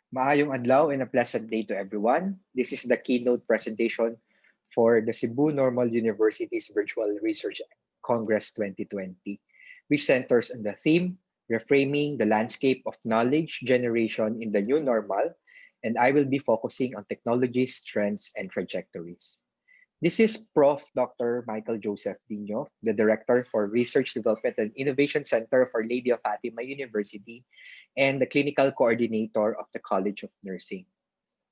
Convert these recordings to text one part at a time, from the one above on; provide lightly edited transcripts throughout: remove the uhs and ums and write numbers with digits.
Maayong adlaw and a pleasant day to everyone. This is the keynote presentation for the Cebu Normal University's Virtual Research Congress 2020, which centers on the theme Reframing the Landscape of Knowledge Generation in the New Normal, and I will be focusing on technologies, trends, and trajectories. This is Prof. Dr. Michael Joseph Dino, the Director for Research Development and Innovation Center for Lady of Fatima University and the Clinical Coordinator of the College of Nursing.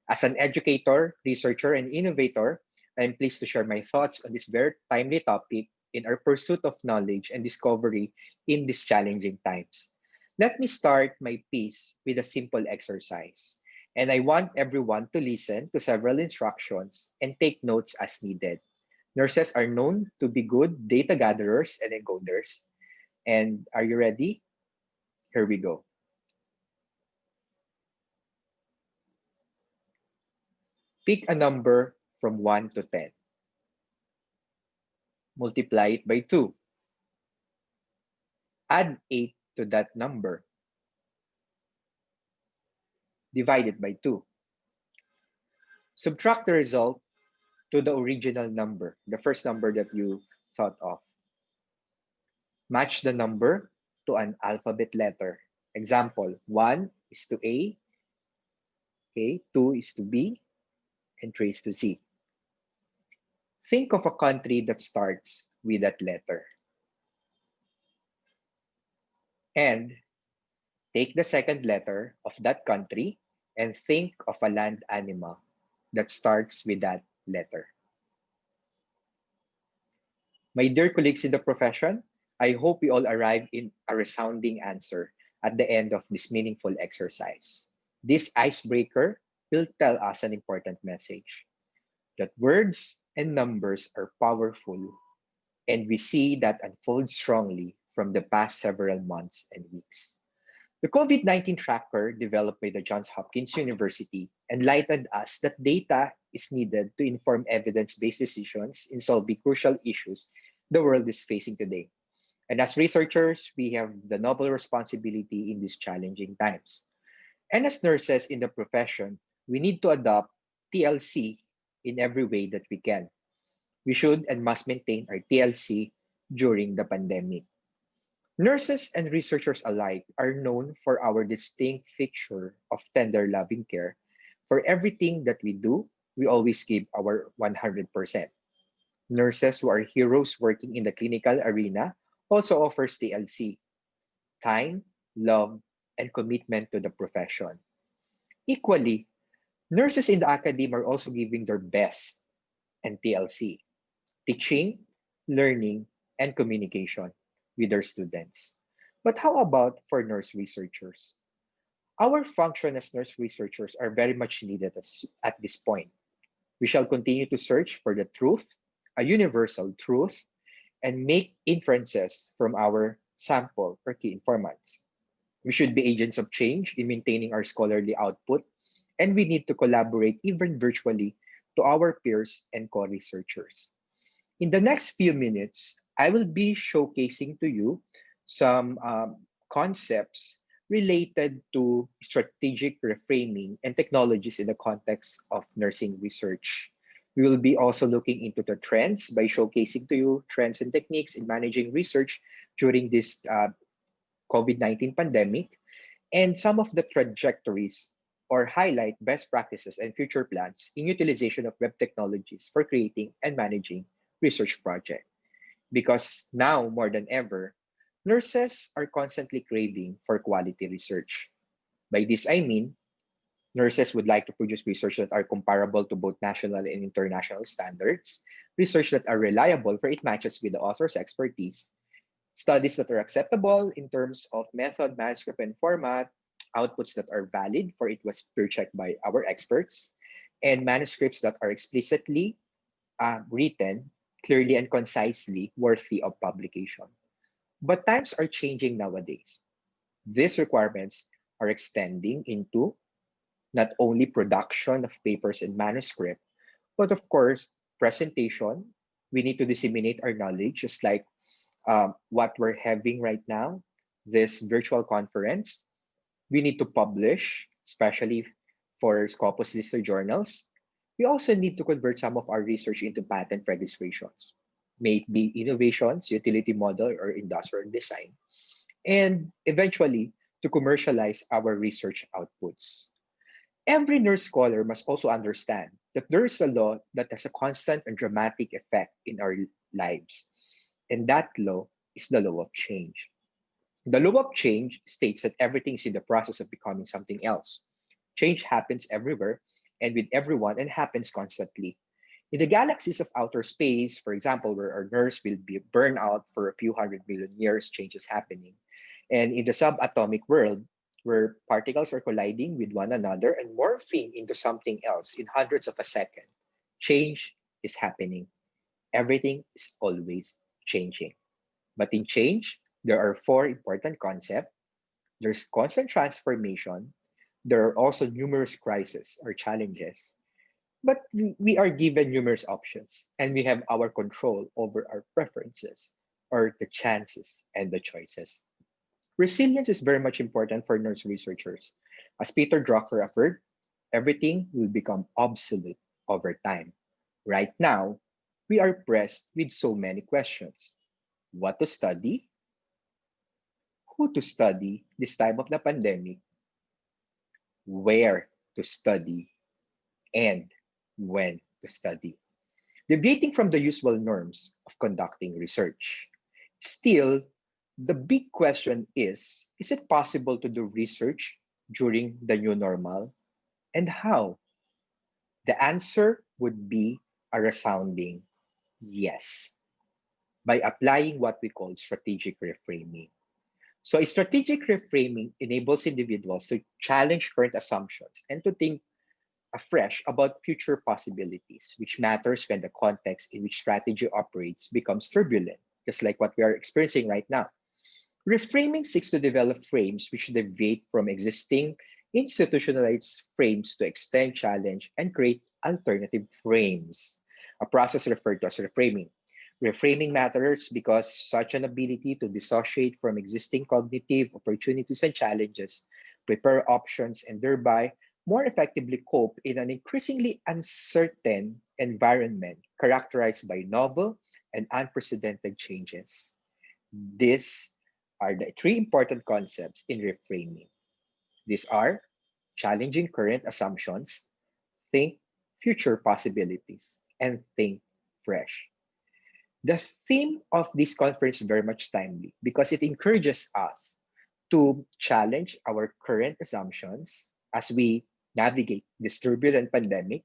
As an educator, researcher, and innovator, I am pleased to share my thoughts on this very timely topic in our pursuit of knowledge and discovery in these challenging times. Let me start my piece with a simple exercise, and I want everyone to listen to several instructions and take notes as needed. Nurses are known to be good data gatherers and encoders. And are you ready? Here we go. Pick a number from 1 to 10. Multiply it by 2. Add 8 to that number. Divide it by 2. Subtract the result to the original number, the first number that you thought of. Match the number to an alphabet letter. Example, 1 is to A, okay, 2 is to B, and 3 is to C. Think of a country that starts with that letter. And take the second letter of that country and think of a land animal that starts with that letter. My dear colleagues in the profession, I hope we all arrive in a resounding answer at the end of this meaningful exercise. This icebreaker will tell us an important message that words and numbers are powerful, and we see that unfold strongly from the past several months and weeks. The COVID-19 tracker developed by the Johns Hopkins University enlightened us that data is needed to inform evidence-based decisions in solving crucial issues the world is facing today. And as researchers, we have the noble responsibility in these challenging times. And as nurses in the profession, we need to adopt TLC in every way that we can. We should and must maintain our TLC during the pandemic. Nurses and researchers alike are known for our distinct feature of tender loving care. For everything that we do, we always give our 100%. Nurses who are heroes working in the clinical arena also offers TLC, time, love, and commitment to the profession. Equally, nurses in the academy are also giving their best and TLC, teaching, learning, and communication with their students. But how about for nurse researchers? Our function as nurse researchers are very much needed at this point. We shall continue to search for the truth, a universal truth, and make inferences from our sample or key informants. We should be agents of change in maintaining our scholarly output, and we need to collaborate even virtually to our peers and co-researchers. In the next few minutes, I will be showcasing to you some concepts related to strategic reframing and technologies in the context of nursing research. We will be also looking into the trends by showcasing to you trends and techniques in managing research during this COVID-19 pandemic, and some of the trajectories or highlight best practices and future plans in utilization of web technologies for creating and managing research projects. Because now more than ever, nurses are constantly craving for quality research. By this I mean, nurses would like to produce research that are comparable to both national and international standards, research that are reliable for it matches with the author's expertise, studies that are acceptable in terms of method, manuscript, and format, outputs that are valid for it was peer-checked by our experts, and manuscripts that are explicitly written clearly and concisely worthy of publication. But times are changing nowadays. These requirements are extending into not only production of papers and manuscript, but of course, presentation. We need to disseminate our knowledge, just like what we're having right now, this virtual conference. We need to publish, especially for Scopus listed journals. We also need to convert some of our research into patent registrations, may it be innovations, utility model, or industrial design, and eventually to commercialize our research outputs. Every nurse scholar must also understand that there is a law that has a constant and dramatic effect in our lives, and that law is the law of change. The law of change states that everything is in the process of becoming something else. Change happens everywhere and with everyone and happens constantly. In the galaxies of outer space, for example, where our nerves will be burned out for a few 100 million years, change is happening. And in the subatomic world, where particles are colliding with one another and morphing into something else in hundreds of a second, change is happening. Everything is always changing. But in change, there are four important concepts. There's constant transformation. There are also numerous crises or challenges. But we are given numerous options and we have our control over our preferences or the chances and the choices. Resilience is very much important for nurse researchers. As Peter Drucker affirmed, everything will become obsolete over time. Right now, we are pressed with so many questions. What to study? Who to study this time of the pandemic? Where to study? And when to study? Deviating from the usual norms of conducting research. Still, the big question is it possible to do research during the new normal? And how? The answer would be a resounding yes, by applying what we call strategic reframing. So, a strategic reframing enables individuals to challenge current assumptions and to think afresh about future possibilities, which matters when the context in which strategy operates becomes turbulent, just like what we are experiencing right now. Reframing seeks to develop frames which deviate from existing institutionalized frames to extend, challenge, and create alternative frames, a process referred to as reframing. Reframing matters because such an ability to dissociate from existing cognitive opportunities and challenges, prepare options, and thereby more effectively cope in an increasingly uncertain environment characterized by novel and unprecedented changes. These are the three important concepts in reframing. These are challenging current assumptions, think future possibilities, and think fresh. The theme of this conference is very much timely because it encourages us to challenge our current assumptions as we navigate this turbulent pandemic.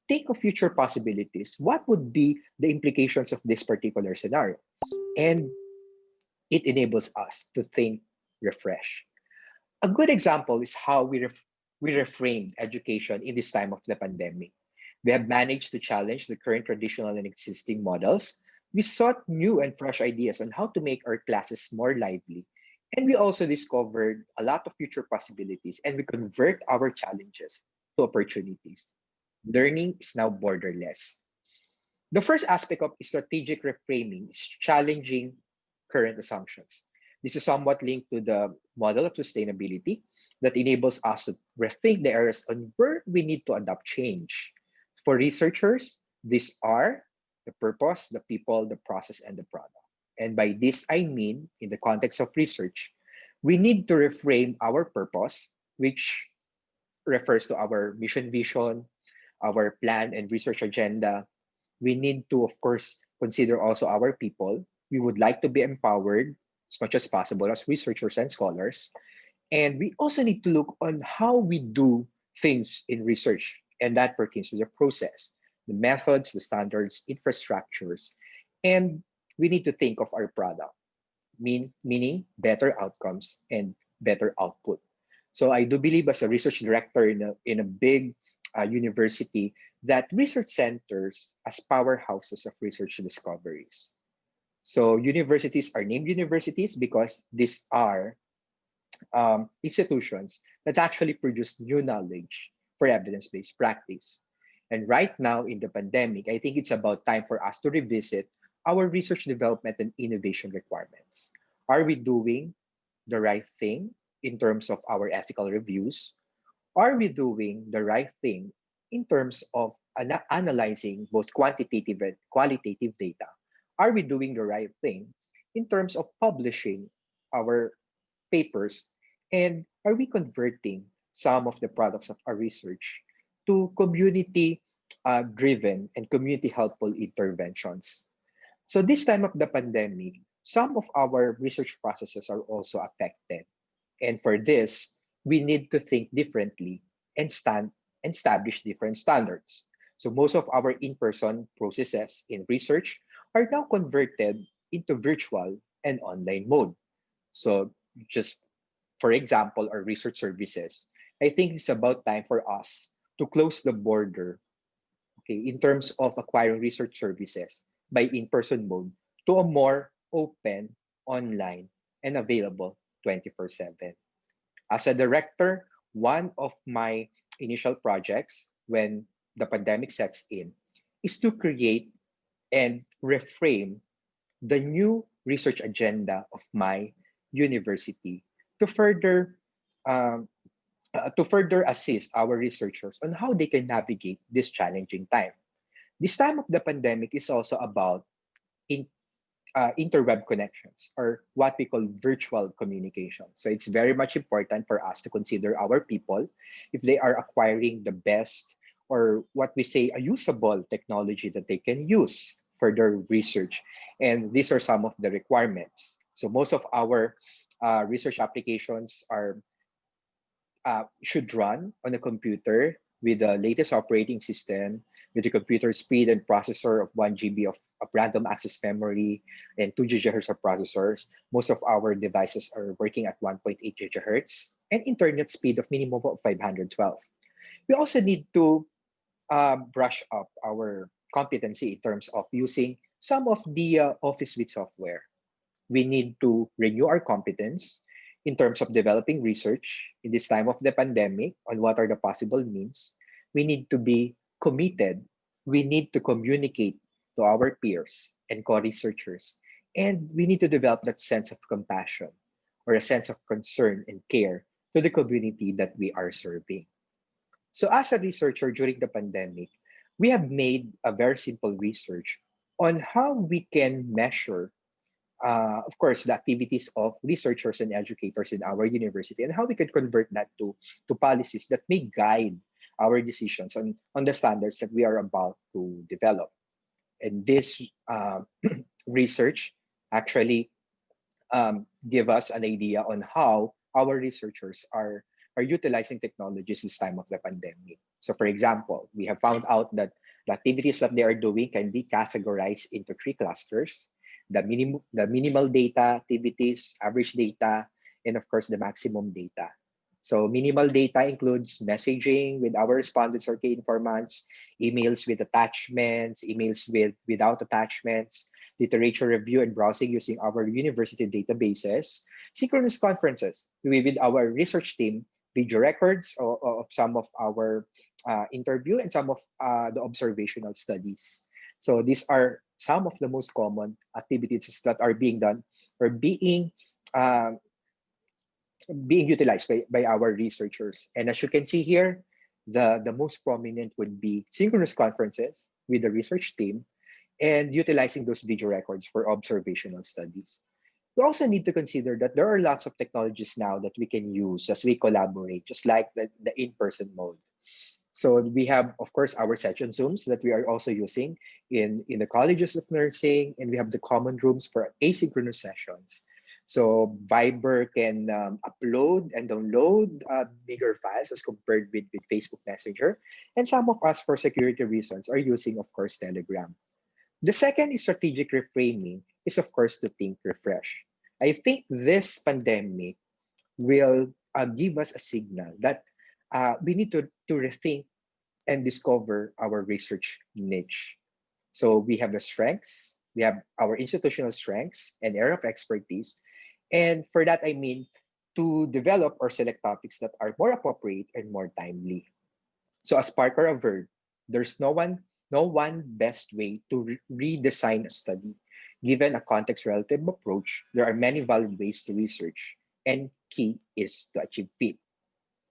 Think of future possibilities. What would be the implications of this particular scenario? And it enables us to think refresh. A good example is how we reframed education in this time of the pandemic. We have managed to challenge the current traditional and existing models. We sought new and fresh ideas on how to make our classes more lively. And we also discovered a lot of future possibilities and we convert our challenges to opportunities. Learning is now borderless. The first aspect of strategic reframing is challenging current assumptions. This is somewhat linked to the model of sustainability that enables us to rethink the areas on where we need to adopt change. For researchers, these are the purpose, the people, the process, and the product. And by this, I mean, in the context of research, we need to reframe our purpose, which refers to our mission vision, our plan and research agenda. We need to, of course, consider also our people. We would like to be empowered as much as possible as researchers and scholars. And we also need to look on how we do things in research, and that pertains to the process, the methods, the standards, infrastructures, and we need to think of our product, meaning better outcomes and better output. So I do believe as a research director in a big university that research centers as powerhouses of research discoveries. So universities are named universities because these are institutions that actually produce new knowledge for evidence-based practice. And right now in the pandemic, I think it's about time for us to revisit our research development and innovation requirements. Are we doing the right thing in terms of our ethical reviews? Are we doing the right thing in terms of analyzing both quantitative and qualitative data? Are we doing the right thing in terms of publishing our papers? And are we converting some of the products of our research to community driven and community helpful interventions? So this time of the pandemic, some of our research processes are also affected. And for this, we need to think differently and establish different standards. So most of our in-person processes in research are now converted into virtual and online mode. So just for example, our research services, I think it's about time for us to close the border, okay, in terms of acquiring research services by in-person mode to a more open, online, and available 24/7. As a director, one of my initial projects when the pandemic sets in is to create and reframe the new research agenda of my university to further um, to further assist our researchers on how they can navigate this challenging time. This time of the pandemic is also about in, interweb connections, or what we call virtual communication. So it's very much important for us to consider our people if they are acquiring the best, or what we say, a usable technology that they can use for their research. And these are some of the requirements. So most of our research applications are should run on a computer with the latest operating system, with a computer speed and processor of 1 GB of random access memory and 2 GHz of processors. Most of our devices are working at 1.8 GHz and internet speed of minimum of 512. We also need to brush up our competency in terms of using some of the Office Suite software. We need to renew our competence in terms of developing research in this time of the pandemic on what are the possible means. We need to be committed. We need to communicate to our peers and co-researchers. And we need to develop that sense of compassion or a sense of concern and care to the community that we are serving. So as a researcher during the pandemic, we have made a very simple research on how we can measure of course, the activities of researchers and educators in our university, and how we can convert that to policies that may guide our decisions on the standards that we are about to develop. And this research actually give us an idea on how our researchers are utilizing technologies this time of the pandemic. So for example, we have found out that the activities that they are doing can be categorized into three clusters: the minimal data activities, average data, and of course the maximum data. So minimal data includes messaging with our respondents or key informants, emails with attachments, emails without attachments, literature review and browsing using our university databases, synchronous conferences with our research team, video records of some of our interview, and some of the observational studies. So these are some of the most common activities that are being done or uh, being utilized by our researchers. And as you can see here, the most prominent would be synchronous conferences with the research team and utilizing those video records for observational studies. We also need to consider that there are lots of technologies now that we can use as we collaborate, just like the in-person mode. So we have, of course, our session Zooms that we are also using in the colleges of nursing, and we have the common rooms for asynchronous sessions. So Viber can upload and download bigger files as compared with Facebook Messenger. And some of us, for security reasons, are using, of course, Telegram. The second is strategic reframing, is of course to think refresh. I think this pandemic will give us a signal that we need to rethink and discover our research niche. So we have the strengths, we have our institutional strengths and area of expertise. And for that, I mean to develop or select topics that are more appropriate and more timely. So as Parker averred, there's no one best way to redesign a study. Given a context relative approach, there are many valid ways to research, and key is to achieve fit.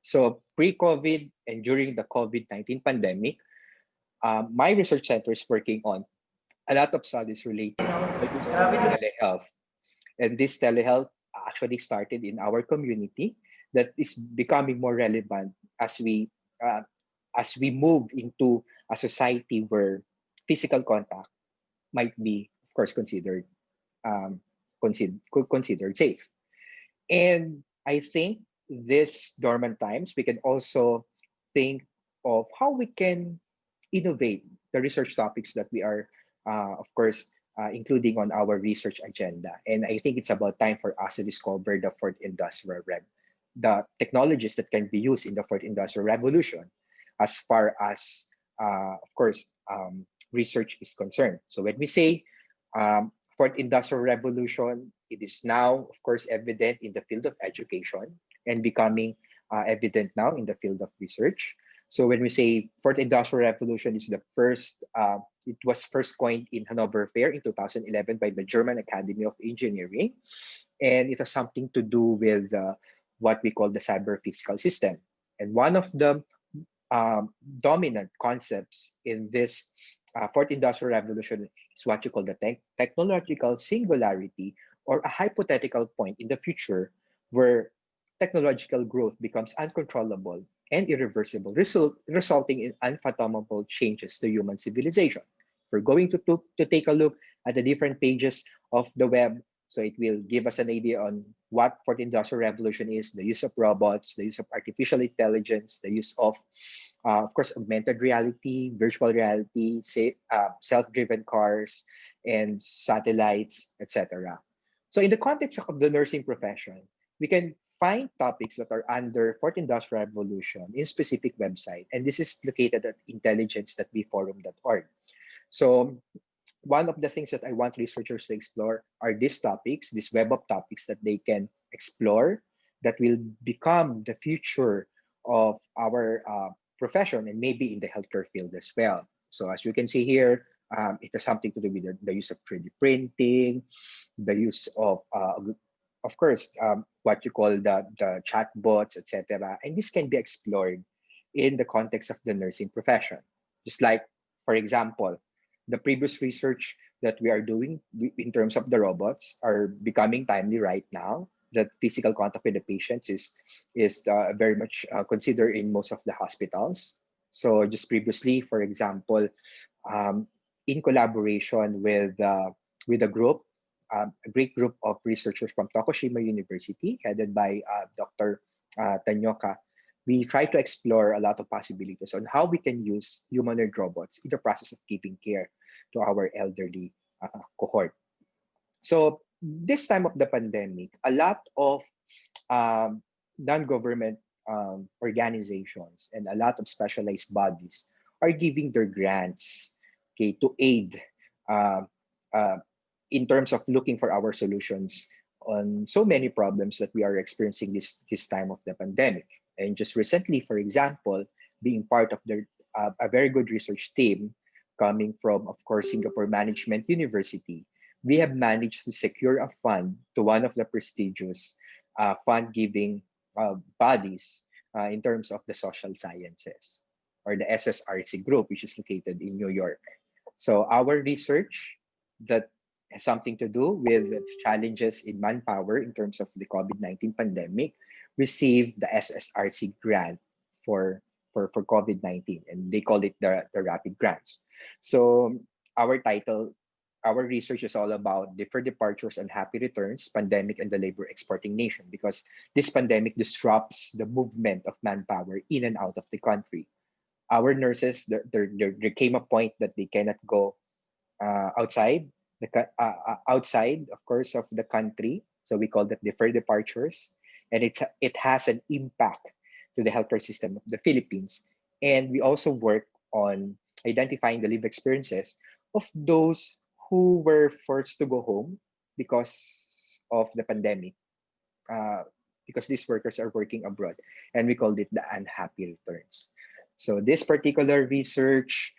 So pre-COVID and during the COVID-19 pandemic, my research center is working on a lot of studies related to the use of telehealth. And this telehealth actually started in our community that is becoming more relevant uh, as we move into a society where physical contact might be, of course, um, considered safe. And I think this dormant times, we can also think of how we can innovate the research topics that we are, of course, including on our research agenda. And I think it's about time for us to discover the the technologies that can be used in the fourth industrial revolution, as far as, of course, research is concerned. So when we say fourth industrial revolution, it is now, of course, evident in the field of education and becoming evident now in the field of research. So when we say fourth industrial revolution is the first, it was first coined in Hanover Fair in 2011 by the German Academy of Engineering. And it has something to do with what we call the cyber physical system. And one of the dominant concepts in this fourth industrial revolution is what you call the technological singularity, or a hypothetical point in the future where technological growth becomes uncontrollable and irreversible, resulting in unfathomable changes to human civilization. We're going to take a look at the different pages of the web. So it will give us an idea on what fourth industrial revolution is, the use of robots, the use of artificial intelligence, the use of course, augmented reality, virtual reality, self-driven cars, and satellites, etc. So in the context of the nursing profession, we can find topics that are under fourth industrial revolution in specific website, and this is located at intelligence.bforum.org. So one of the things that I want researchers to explore are these topics, this web of topics that they can explore, that will become the future of our profession, and maybe in the healthcare field as well. So as you can see here, it has something to do with the use of 3D printing, the use of course, what you call the chatbots, etc. And this can be explored in the context of the nursing profession. Just like, for example, the previous research that we are doing in terms of the robots are becoming timely right now. That physical contact with the patients is very much considered in most of the hospitals. So just previously, for example, um, in collaboration with a group, a great group of researchers from Tokushima University, headed by Dr. Tanyoka, we try to explore a lot of possibilities on how we can use humanoid robots in the process of giving care to our elderly cohort. So this time of the pandemic, a lot of non-government organizations and a lot of specialized bodies are giving their grants, okay, to aid uh, uh, in terms of looking for our solutions on so many problems that we are experiencing this time of the pandemic. And just recently, for example, being part of a very good research team coming from, of course, Singapore Management University, we have managed to secure a fund to one of the prestigious fund giving bodies in terms of the social sciences, or the SSRC group, which is located in New York. So our research that has something to do with the challenges in manpower in terms of the COVID-19 pandemic received the SSRC grant for COVID-19, and they call it the rapid grants. So our title, our research is all about deferred departures and happy returns, pandemic and the labor exporting nation, because this pandemic disrupts the movement of manpower in and out of the country. Our nurses, there came a point that they cannot go outside outside, of course, of the country. So we call that deferred departures, and it has an impact to the healthcare system of the Philippines. And we also work on identifying the lived experiences of those who were forced to go home because of the pandemic, uh, because these workers are working abroad, and we called it the unhappy returns. So this particular research,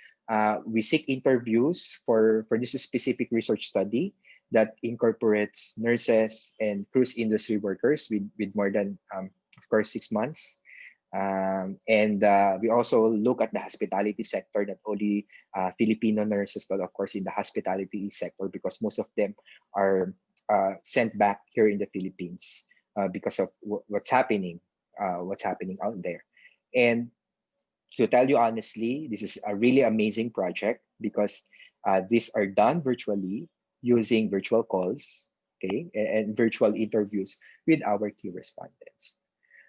we seek interviews for this specific research study that incorporates nurses and cruise industry workers with more than, of course, 6 months And we also look at the hospitality sector, not only Filipino nurses, but of course in the hospitality sector, because most of them are sent back here in the Philippines because of what's happening out there. And to tell you honestly, this is a really amazing project because these are done virtually using virtual calls, okay, and virtual interviews with our key respondents.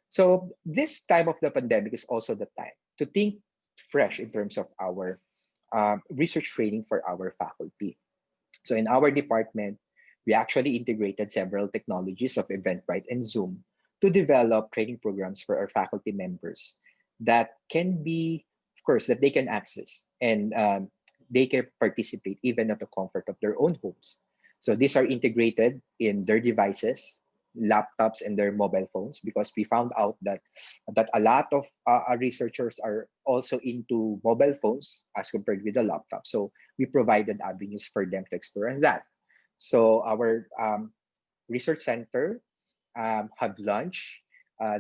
So this time of the pandemic is also the time to think fresh in terms of our research training for our faculty. So in our department, we actually integrated several technologies of Eventbrite and Zoom to develop training programs for our faculty members that can be, of course, that they can access and they can participate even at the comfort of their own homes. So these are integrated in their devices, laptops, and their mobile phones because we found out that a lot of our researchers are also into mobile phones as compared with the laptop. So we provided avenues for them to explore that. So our research center have launched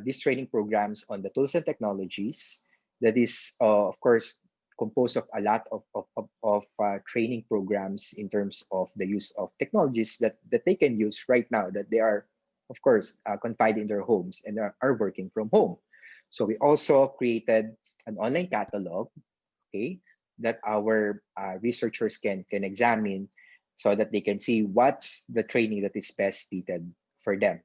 these training programs on the tools and technologies that is, of course, composed of a lot of training programs in terms of the use of technologies that they can use right now that they are, of course, confined in their homes and are working from home. So we also created an online catalog, okay, that our researchers can examine so that they can see what's the training that is best fitted for them.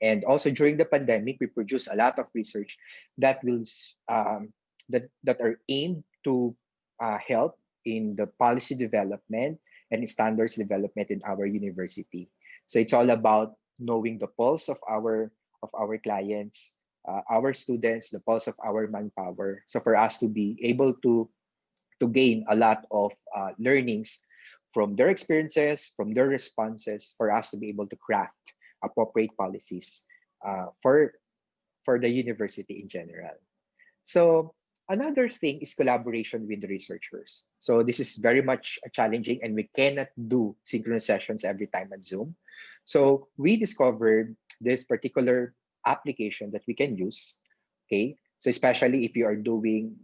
And also during the pandemic, we produce a lot of research that will that are aimed to help in the policy development and standards development in our university. So it's all about knowing the pulse of our clients, our students, the pulse of our manpower. So for us to be able to gain a lot of learnings from their experiences, from their responses, for us to be able to craft appropriate policies for the university in general. So another thing is collaboration with the researchers. So this is very much challenging and we cannot do synchronous sessions every time on Zoom. So we discovered this particular application that we can use. Okay. So especially if you are doing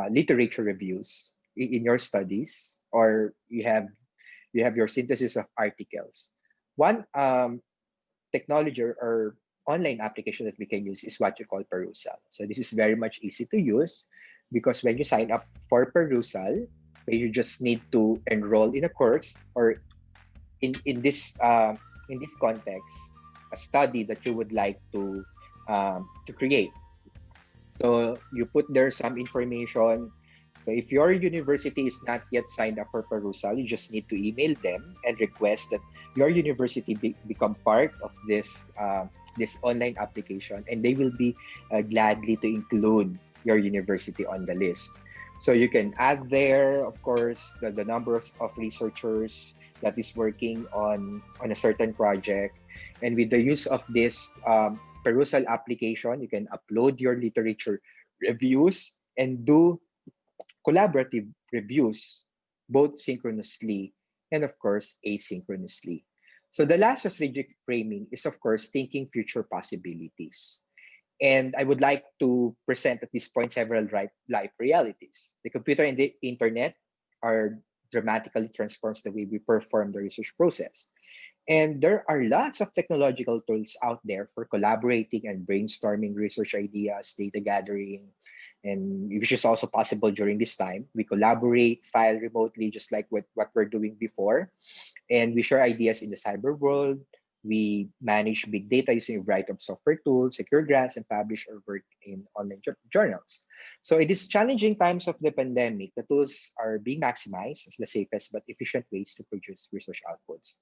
literature reviews in your studies or you have your synthesis of articles. One technology or online application that we can use is what you call perusal. So this is very much easy to use because when you sign up for perusal, you just need to enroll in a course or in this context, a study that you would like to create. So you put there some information. So if your university is not yet signed up for perusal, you just need to email them and request that your university become part of this online application, and they will be gladly to include your university on the list. So you can add there, of course, the number of researchers that is working on a certain project. And with the use of this perusal application, you can upload your literature reviews and do collaborative reviews, both synchronously and, of course, asynchronously. So the last strategic framing is, of course, thinking future possibilities. And I would like to present at this point several life realities. The computer and the internet are dramatically transforms the way we perform the research process. And there are lots of technological tools out there for collaborating and brainstorming research ideas, data gathering, and which is also possible during this time. We collaborate, file remotely, just like what we're doing before. And we share ideas in the cyber world. We manage big data using a variety of software tools, secure grants, and publish our work in online journals. So in these challenging times of the pandemic, the tools are being maximized as the safest but efficient ways to produce research outputs.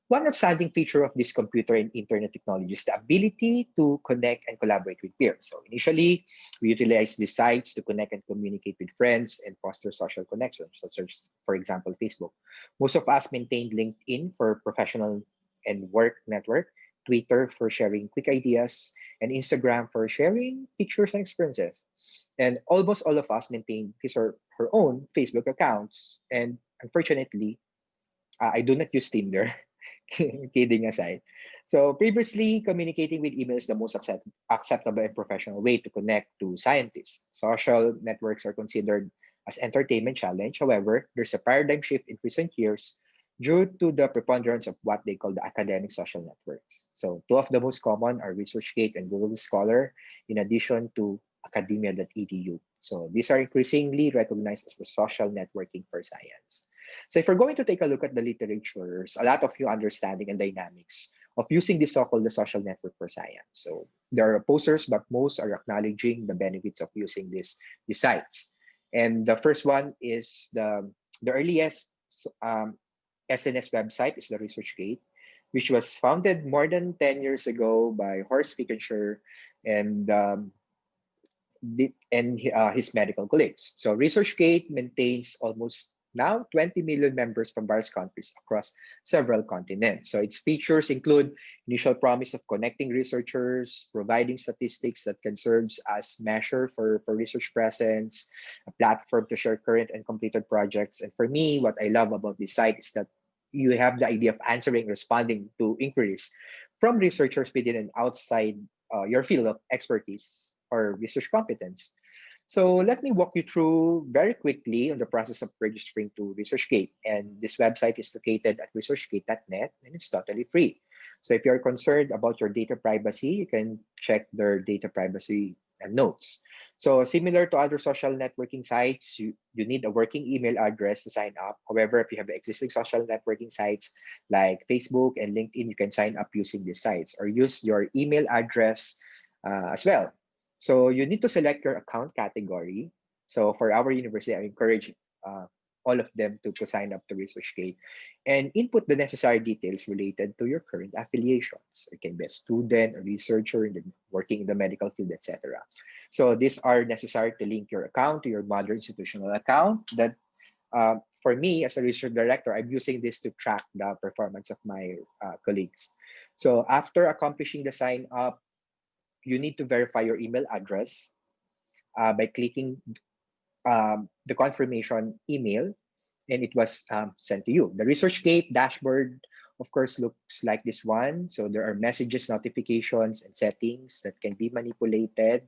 One outstanding feature of this computer and internet technology is the ability to connect and collaborate with peers. So initially, we utilize these sites to connect and communicate with friends and foster social connections, such as, for example, Facebook. Most of us maintained LinkedIn for professional and work network, Twitter for sharing quick ideas, and Instagram for sharing pictures and experiences. And almost all of us maintained his or her own Facebook accounts. And unfortunately, I do not use Tinder, kidding aside. So previously, communicating with email is the most acceptable and professional way to connect to scientists. Social networks are considered as entertainment challenge. However, there's a paradigm shift in recent years due to the preponderance of what they call the academic social networks. So two of the most common are ResearchGate and Google Scholar, in addition to academia.edu. So these are increasingly recognized as the social networking for science. So if we're going to take a look at the literatures, a lot of new understanding and dynamics of using this so-called the social network for science. So there are opposers, but most are acknowledging the benefits of using these sites. And the first one is the earliest SNS website is the ResearchGate, which was founded more than 10 years ago by Horst Fickenshire and his medical colleagues. So ResearchGate maintains almost now 20 million members from various countries across several continents. So its features include initial promise of connecting researchers, providing statistics that can serve as measure for research presence, a platform to share current and completed projects. And for me, what I love about this site is that you have the idea of answering, responding to inquiries from researchers within and outside your field of expertise or research competence. So let me walk you through very quickly on the process of registering to ResearchGate. And this website is located at researchgate.net and it's totally free. So if you're concerned about your data privacy, you can check their data privacy notes. So similar to other social networking sites, you need a working email address to sign up. However, if you have existing social networking sites like Facebook and LinkedIn, you can sign up using these sites or use your email address as well. So you need to select your account category. So for our university, I encourage all of them to sign up to ResearchGate and input the necessary details related to your current affiliations. It can be a student, a researcher, working in the medical field, etc. So these are necessary to link your account to your mother institutional account. That for me as a research director, I'm using this to track the performance of my colleagues. So after accomplishing the sign up, you need to verify your email address by clicking the confirmation email, and it was sent to you. The ResearchGate dashboard, of course, looks like this one. So there are messages, notifications, and settings that can be manipulated.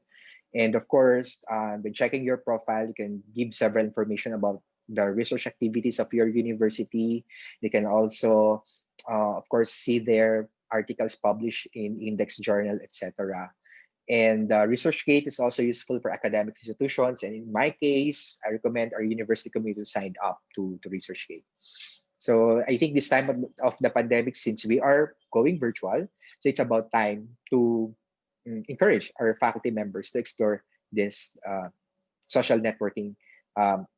And of course, when checking your profile, you can give several information about the research activities of your university. You can also, of course, see their articles published in index journal, etc. And ResearchGate is also useful for academic institutions. And in my case, I recommend our university community to sign up to ResearchGate. So I think this time of the pandemic, since we are going virtual, so it's about time to encourage our faculty members to explore this social networking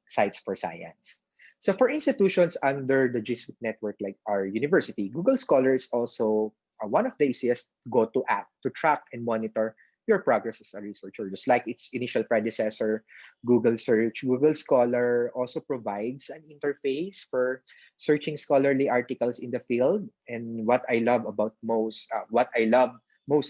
sites for science. So for institutions under the G Suite network like our university, Google Scholar is also one of the easiest go-to app to track and monitor your progress as a researcher. Just like its initial predecessor, Google Search, Google Scholar also provides an interface for searching scholarly articles in the field. And what I love most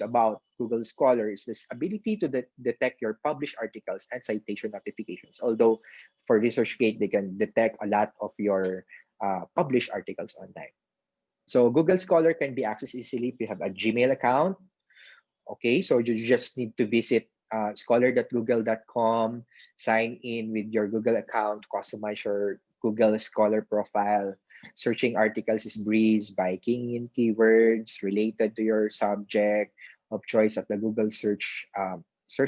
about Google Scholar is this ability to detect your published articles and citation notifications. Although for ResearchGate, they can detect a lot of your published articles online. So Google Scholar can be accessed easily if you have a Gmail account. Okay, so you just need to visit scholar.google.com, sign in with your Google account, customize your Google Scholar profile. Searching articles is breeze by keying in keywords related to your subject of choice at the Google search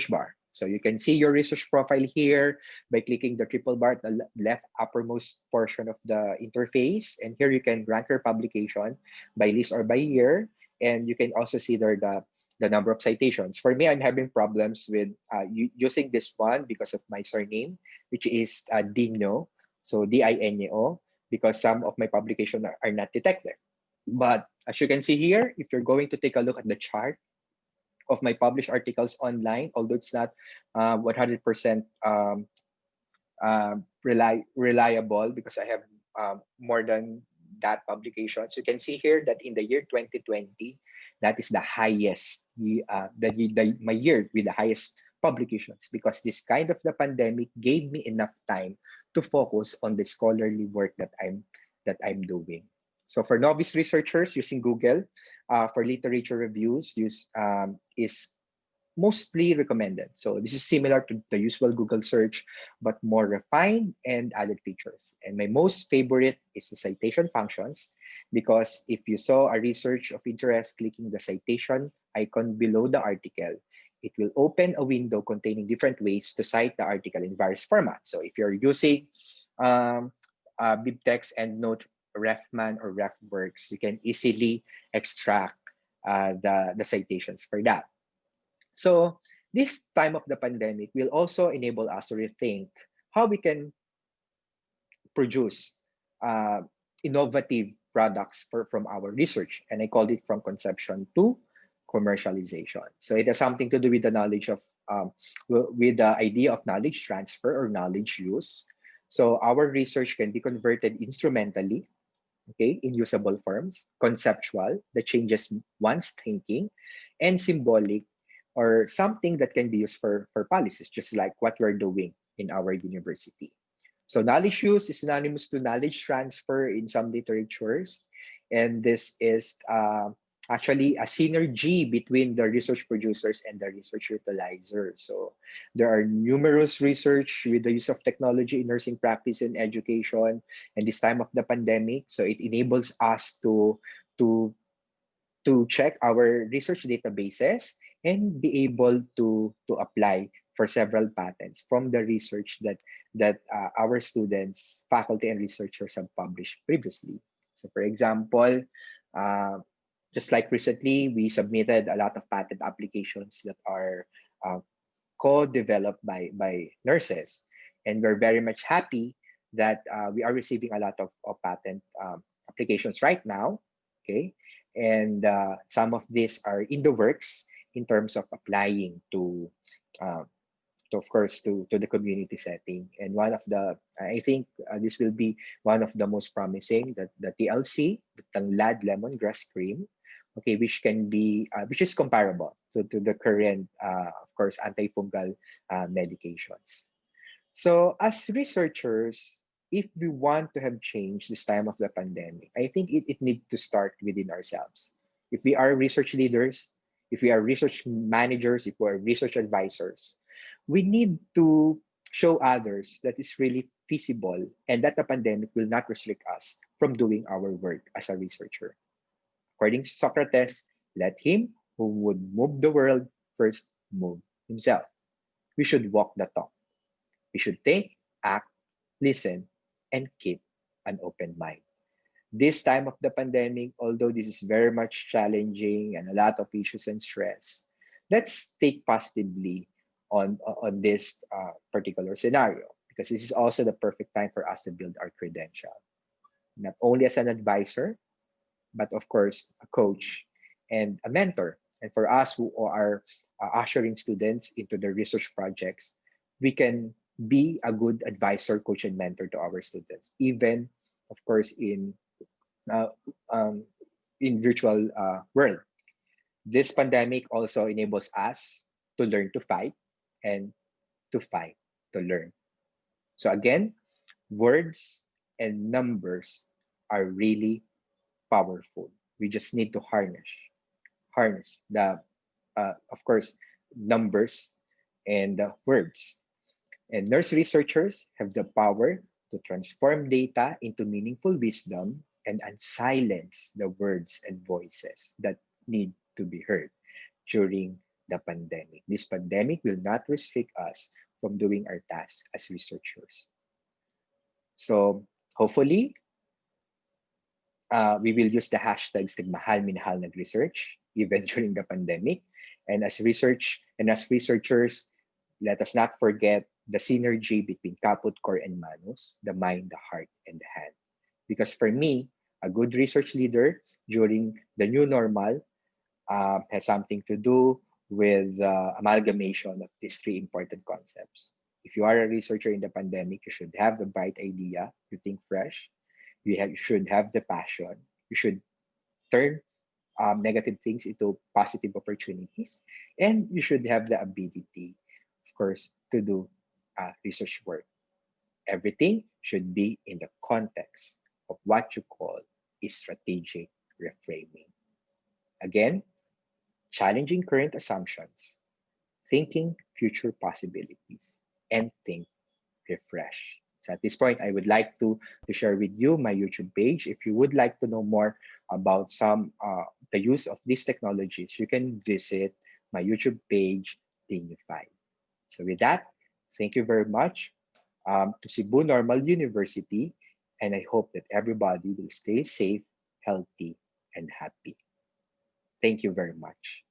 bar. So you can see your research profile here by clicking the triple bar at the left uppermost portion of the interface. And here you can rank your publication by list or by year. And you can also see there the number of citations. For me, I'm having problems with using this one because of my surname, which is Dino, so Dino, because some of my publications are not detected. But as you can see here, if you're going to take a look at the chart of my published articles online, although it's not 100% reliable because I have more than that publications. You can see here that in the year 2020, that is the highest, my year with the highest publications, because this kind of the pandemic gave me enough time to focus on the scholarly work that I'm doing. So for novice researchers using Google, for literature reviews is mostly recommended. So this is similar to the usual Google search, but more refined and added features. And my most favorite is the citation functions, because if you saw a research of interest, clicking the citation icon below the article, it will open a window containing different ways to cite the article in various formats. So if you're using um, BibTeX, EndNote, Refman, or RefWorks, you can easily extract the citations for that. So this time of the pandemic will also enable us to rethink how we can produce uh, innovative products from our research. And I called it from conception to commercialization. So it has something to do with the knowledge of, with the idea of knowledge transfer or knowledge use. So our research can be converted instrumentally, okay, in usable forms, conceptual, that changes one's thinking, and symbolic, or something that can be used for policies, just like what we're doing in our university. So knowledge use is synonymous to knowledge transfer in some literatures. And this is actually a synergy between the research producers and the research utilizers. So there are numerous research with the use of technology in nursing practice and education and this time of the pandemic. So it enables us to to check our research databases and be able to apply for several patents from the research that our students, faculty, and researchers have published previously. So, for example, uh, just like recently, we submitted a lot of patent applications that are uh, co-developed by nurses, and we're very much happy that we are receiving a lot of patent applications right now. Okay, and some of these are in the works in terms of applying uh, to of course to the community setting. And one of the, I think this will be one of the most promising, that the TLC, the tanglad lemongrass cream, okay, which can be which is comparable to the current of course antifungal medications. So as researchers, if we want to have change this time of the pandemic, I think it needs to start within ourselves. If we are research leaders, if we are research managers, if we are research advisors, we need to show others that it's really feasible and that the pandemic will not restrict us from doing our work as a researcher. According to Socrates, let him who would move the world first move himself. We should walk the talk. We should think, act, listen, and keep an open mind. This time of the pandemic, although this is very much challenging and a lot of issues and stress, let's take positively on this particular scenario, because this is also the perfect time for us to build our credential, not only as an advisor, but of course, a coach and a mentor. And for us who are ushering students into the research projects, we can be a good advisor, coach, and mentor to our students, even, of course, uh, um, in virtual world. This pandemic also enables us to learn to fight and to fight to learn. So again, words and numbers are really powerful. We just need to harness the of course numbers and the words. And nurse researchers have the power to transform data into meaningful wisdom and unsilence the words and voices that need to be heard during the pandemic. This pandemic will not restrict us from doing our tasks as researchers. So hopefully, we will use the hashtags Nagmahal Minahal Nag-research even during the pandemic. And as researchers, let us not forget the synergy between Kaput, Core, and Manus, the mind, the heart, and the hand. Because for me, a good research leader during the new normal has something to do with amalgamation of these three important concepts. If you are a researcher in the pandemic, you should have the bright idea, you think fresh, you should have the passion, you should turn negative things into positive opportunities, and you should have the ability, of course, to do research work. Everything should be in the context of what you call is strategic reframing. Again, challenging current assumptions, thinking future possibilities, and think refresh. So at this point, I would like to share with you my YouTube page. If you would like to know more about the use of these technologies, you can visit my YouTube page, Dignified. So with that, thank you very much to Cebu Normal University, and I hope that everybody will stay safe, healthy, and happy. Thank you very much.